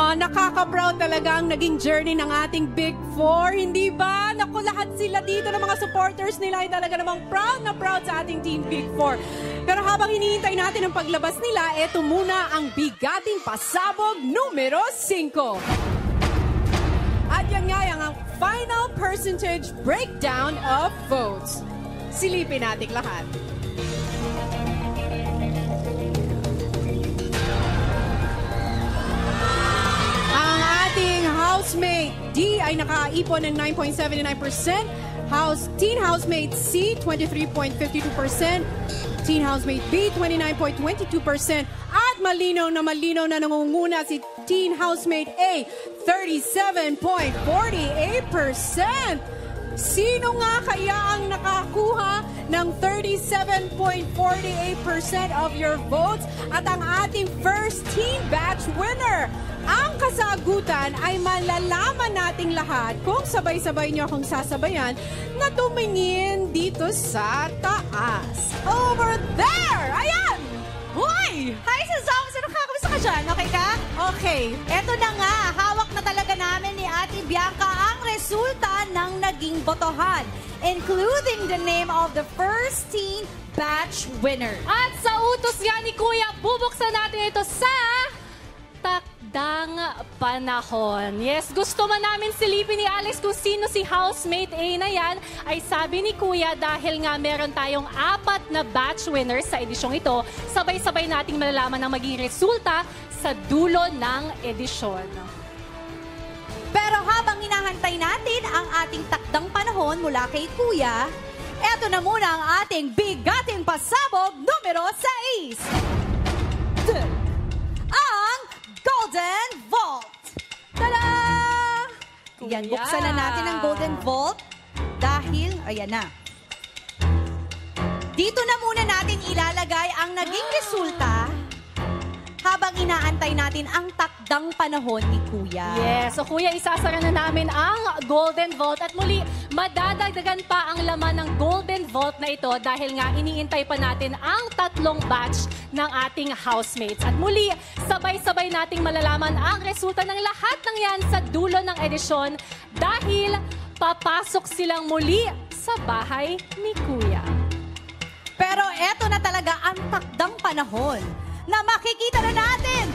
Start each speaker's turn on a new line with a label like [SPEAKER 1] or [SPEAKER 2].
[SPEAKER 1] Nakaka-proud talaga ang naging journey ng ating Big Four, hindi ba? Naku, lahat sila dito ng mga supporters nila ay talaga namang proud na proud sa ating Team Big Four. Pero habang hinihintay natin ang paglabas nila, eto muna ang bigating pasabog numero 5. At yan nga ang final percentage breakdown of votes. Silipin natin lahat. Housemate D ay nakaipon ng 9.79%. Teen Housemate C, 23.52%. Teen Housemate B, 29.22%. At malinaw na nangunguna si Teen Housemate A, 37.48%. Sino nga kaya ang nakakuha ng 37.48% of your votes at ang ating first teen batch winner? Ang kasagutan ay malalaman nating lahat kung sabay-sabay niyo akong sasabayan na tumingin dito sa taas. Over there! Ayan! Hoy!
[SPEAKER 2] Hi, Sazam! Sino ka? Kamusta ka dyan? Okay ka?
[SPEAKER 1] Okay.
[SPEAKER 2] Eto na nga, hawak na talaga namin ni Ate Bianca ang resulta ng naging botohan, including the name of the first teen batch winner.
[SPEAKER 3] At sa utos nga ni Kuya, bubuksan natin ito sa takdang panahon. Yes, gusto man namin silipin ni Alex kung sino si housemate A na yan, ay sabi ni Kuya dahil nga meron tayong 4 na batch winners sa edisyong ito, sabay-sabay nating malalaman ang maging resulta sa dulo ng edisyon.
[SPEAKER 2] Pero habang hinahantay natin ang ating takdang panahon mula kay Kuya, eto na muna ang ating bigating pasabog numero 6. Ang Golden Vault! Tada! Yan, buksan na natin ang Golden Vault dahil, ayan na. Dito na muna natin ilalagay ang naging resulta habang inaantay natin ang takdang panahon ni Kuya.
[SPEAKER 3] Yes, so Kuya, isasara na namin ang Golden Vault at muli, madadagdagan pa ang laman ng Golden Vault na ito dahil nga iniintay pa natin ang 3 batch ng ating housemates. At muli, sabay-sabay nating malalaman ang resulta ng lahat ng yan sa dulo ng edisyon dahil papasok silang muli sa bahay ni Kuya.
[SPEAKER 2] Pero eto na talaga ang takdang panahon na makikita na natin